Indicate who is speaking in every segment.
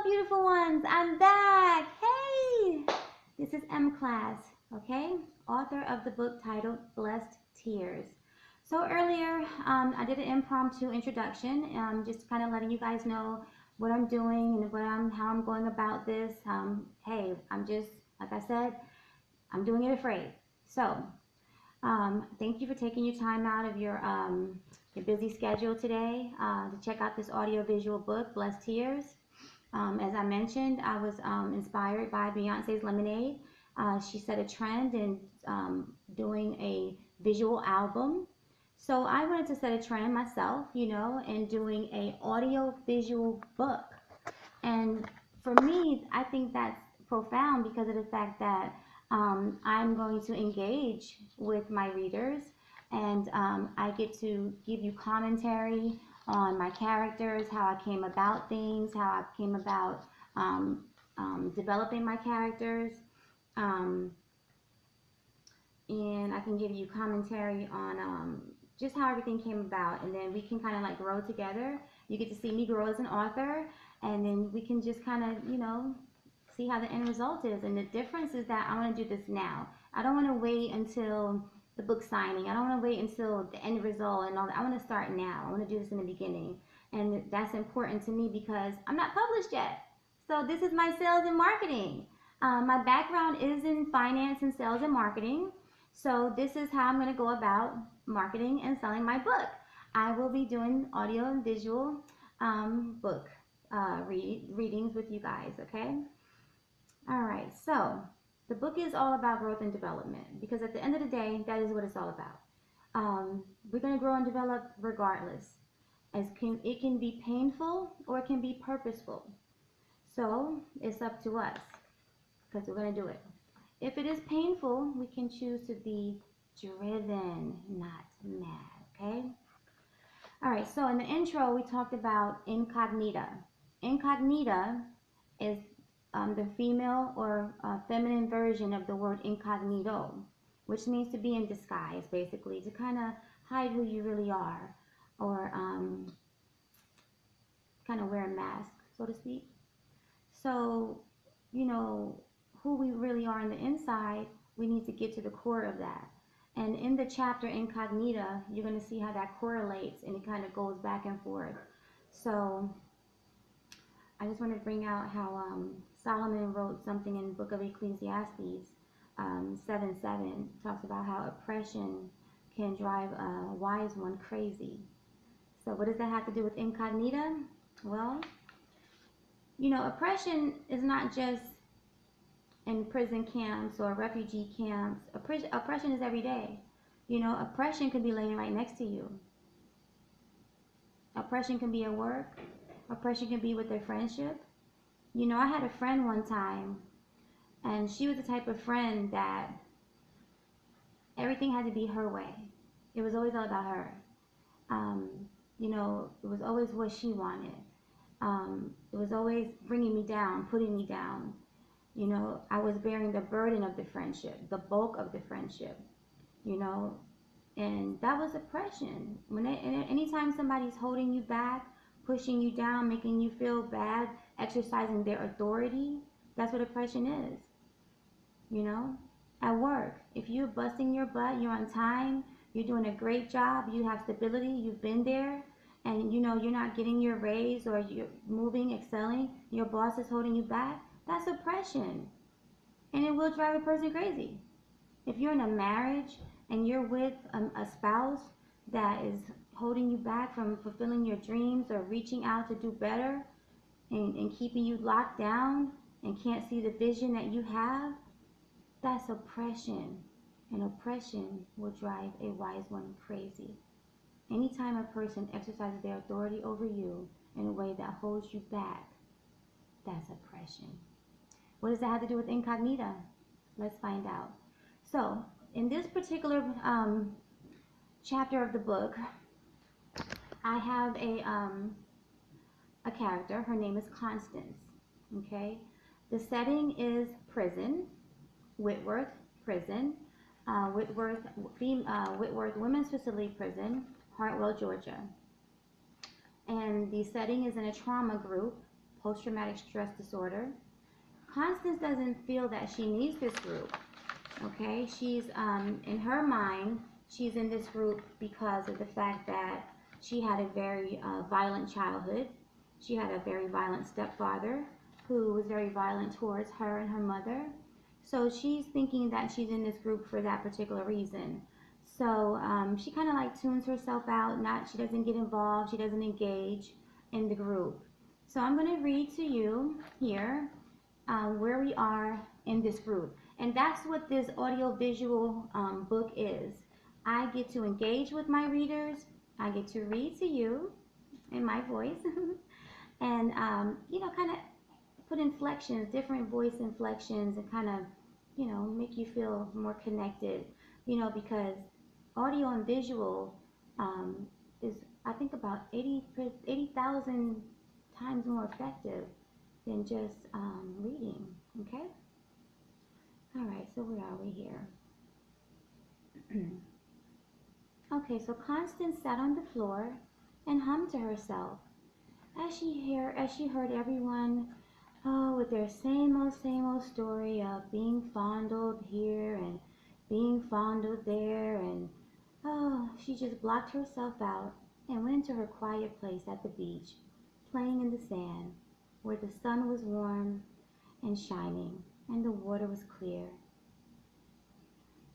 Speaker 1: beautiful ones, I'm back. Hey, this is M Class, okay, author of the book titled Blessed Tears. So earlier, I did an impromptu introduction, just kind of letting you guys know what I'm doing and how I'm going about this. Hey, I'm just, like I said, I'm doing it afraid. So, thank you for taking your time out of your busy schedule today to check out this audio-visual book, Blessed Tears. As I mentioned, I was inspired by Beyonce's Lemonade. She set a trend in doing a visual album. So I wanted to set a trend myself, in doing a audio-visual book. And for me, I think that's profound because of the fact that I'm going to engage with my readers, and I get to give you commentary on my characters, how I came about things, how I came about developing my characters, um, and I can give you commentary on just how everything came about, and then we can kind of like grow together. You get to see me grow as an author, and then we can just kind of, see how the end result is. And the difference is that I want to do this now. I don't want to wait until the book signing. I don't want to wait until the end result and all that. I want to start now. I want to do this in the beginning. And that's important to me because I'm not published yet. So this is my sales and marketing. My background is in finance and sales and marketing. So this is how I'm going to go about marketing and selling my book. I will be doing audio and visual book readings with you guys, okay? All right, so the book is all about growth and development because at the end of the day, that is what it's all about. We're going to grow and develop regardless. It can be painful or it can be purposeful. So it's up to us because we're going to do it. If it is painful, we can choose to be driven, not mad, okay? All right, so in the intro, we talked about incognita. Incognita is the female or feminine version of the word incognito, which means to be in disguise, basically, to kind of hide who you really are, or kind of wear a mask, so to speak. So, who we really are on the inside, we need to get to the core of that. And in the chapter Incognita, you're going to see how that correlates and it kind of goes back and forth. So I just want to bring out how Solomon wrote something in the book of Ecclesiastes 7:7. Talks about how oppression can drive a wise one crazy. So what does that have to do with incognita? Well, oppression is not just in prison camps or refugee camps. Oppression is every day. Oppression could be laying right next to you. Oppression can be at work. Oppression can be with their friendship. I had a friend one time, and she was the type of friend that everything had to be her way. It was always all about her. It was always what she wanted. It was always bringing me down, putting me down. I was bearing the burden of the friendship, the bulk of the friendship, and that was oppression. Anytime somebody's holding you back, pushing you down, making you feel bad, exercising their authority, that's what oppression is. At work, if you're busting your butt, you're on time, you're doing a great job, you have stability, you've been there, and you're not getting your raise or you're moving, excelling, your boss is holding you back, that's oppression. And it will drive a person crazy. If you're in a marriage and you're with a spouse that is holding you back from fulfilling your dreams or reaching out to do better and keeping you locked down and can't see the vision that you have, that's oppression. And oppression will drive a wise one crazy. Anytime a person exercises their authority over you in a way that holds you back, that's oppression. What does that have to do with incognita? Let's find out. So, in this particular chapter of the book, I have a character. Her name is Constance. Okay, the setting is prison, Whitworth Prison, Whitworth Women's Facility Prison, Hartwell, Georgia. And the setting is in a trauma group, post-traumatic stress disorder. Constance doesn't feel that she needs this group. Okay, she's in her mind, she's in this group because of the fact that she had a very violent childhood. She had a very violent stepfather who was very violent towards her and her mother. So she's thinking that she's in this group for that particular reason. So she kind of like tunes herself out. She doesn't get involved. She doesn't engage in the group. So I'm going to read to you here where we are in this group. And that's what this audio-visual book is. I get to engage with my readers. I get to read to you in my voice. And, you know, kind of put inflections, different voice inflections, and kind of, you know, make you feel more connected, you know, because audio and visual is, I think, about 80,000 times more effective than just reading, okay? All right, so where are we here? Okay, so Constance sat on the floor and hummed to herself as she heard everyone with their same old story of being fondled here and being fondled there, and she just blocked herself out and went into her quiet place at the beach, playing in the sand, where the sun was warm and shining and the water was clear.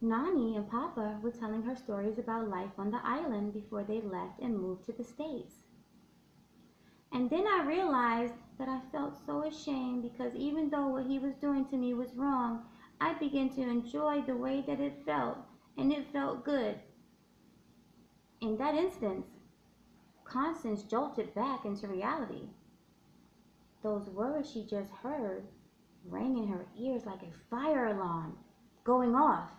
Speaker 1: Nani and Papa were telling her stories about life on the island before they left and moved to the States. And then I realized that I felt so ashamed because even though what he was doing to me was wrong, I began to enjoy the way that it felt, and it felt good. In that instance, Constance jolted back into reality. Those words she just heard rang in her ears like a fire alarm going off.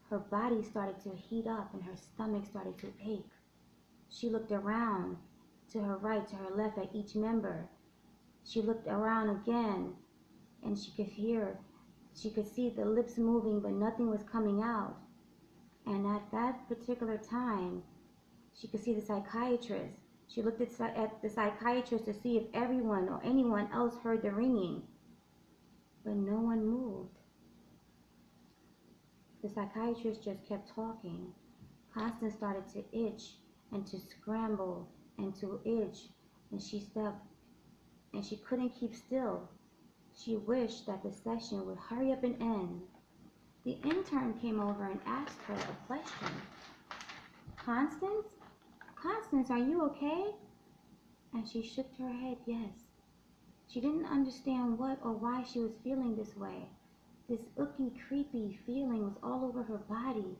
Speaker 1: Her body started to heat up and her stomach started to ache. She looked around, to her right, to her left, at each member. She looked around again, and she could see the lips moving, but nothing was coming out. And at that particular time, she could see the psychiatrist. She looked at the psychiatrist to see if everyone or anyone else heard the ringing, but no one moved. The psychiatrist just kept talking. Constance started to itch and to scramble and to itch, and she stepped, and she couldn't keep still. She wished that the session would hurry up and end. The intern came over and asked her a question. Constance, are you okay? And she shook her head yes. She didn't understand what or why she was feeling this way. This icky, creepy feeling was all over her body.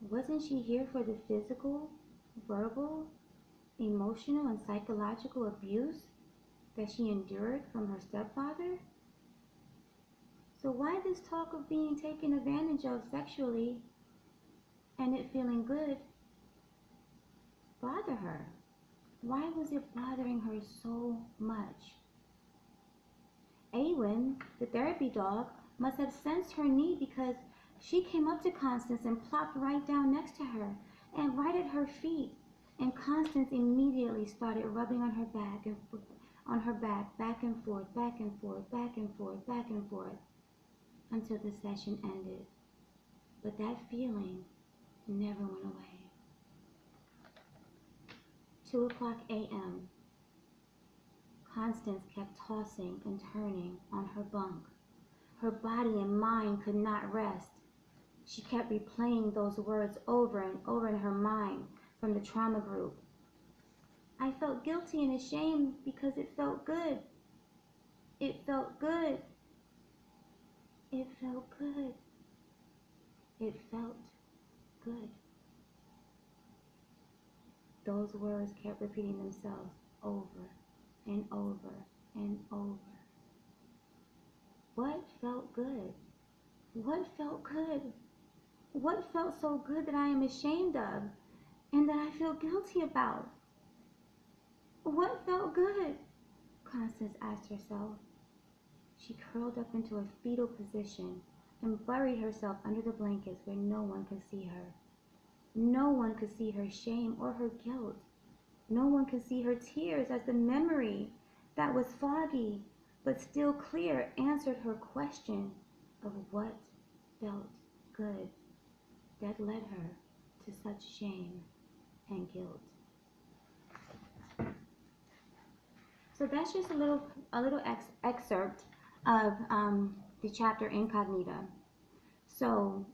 Speaker 1: Wasn't she here for the physical, verbal, emotional, and psychological abuse that she endured from her stepfather? So why this talk of being taken advantage of sexually and it feeling good bother her? Why was it bothering her so much? Awen, the therapy dog, must have sensed her need because she came up to Constance and plopped right down next to her and right at her feet. And Constance immediately started rubbing on her back and back and forth, back and forth, back and forth, back and forth, until the session ended. But that feeling never went away. 2:00 a.m. Constance kept tossing and turning on her bunk. Her body and mind could not rest. She kept replaying those words over and over in her mind from the trauma group. I felt guilty and ashamed because it felt good. It felt good. It felt good. It felt good. Those words kept repeating themselves over and over and over. What felt good? What felt good? What felt so good that I am ashamed of and that I feel guilty about? What felt good? Constance asked herself. She curled up into a fetal position and buried herself under the blankets where no one could see her. No one could see her shame or her guilt. No one could see her tears as the memory that was foggy but still clear answered her question of what felt good that led her to such shame and guilt. So that's just a little excerpt of the chapter Incognita. So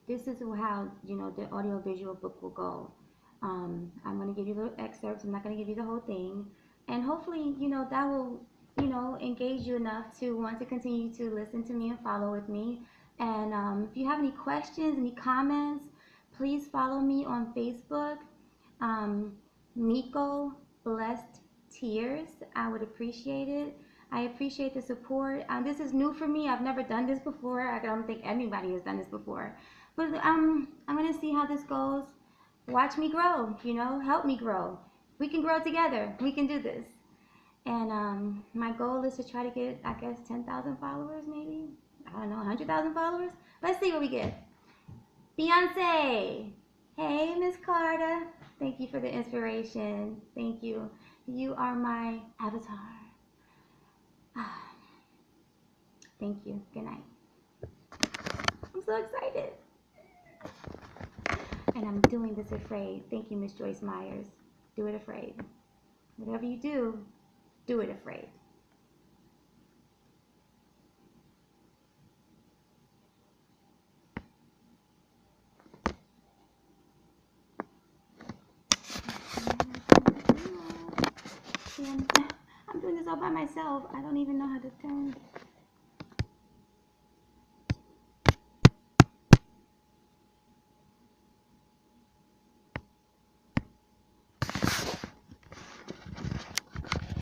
Speaker 1: this is how, you know, the audiovisual book will go. I'm going to give you little excerpts. I'm not going to give you the whole thing. And hopefully, you know, that will, you know, engage you enough to want to continue to listen to me and follow with me. And if you have any questions, any comments, please follow me on Facebook, Miko BlessedTears. I would appreciate it. I appreciate the support. This is new for me. I've never done this before. I don't think anybody has done this before. But I'm going to see how this goes. Watch me grow, you know, help me grow. We can grow together. We can do this. And my goal is to try to get, I guess, 10,000 followers maybe. I don't know, 100,000 followers. Let's see what we get. Beyonce. Hey, Miss Carter. Thank you for the inspiration. Thank you. You are my avatar. Thank you. Good night. I'm so excited. And I'm doing this afraid. Thank you, Miss Joyce Myers. Do it afraid. Whatever you do it afraid. I'm doing this all by myself. I don't even know how to turn.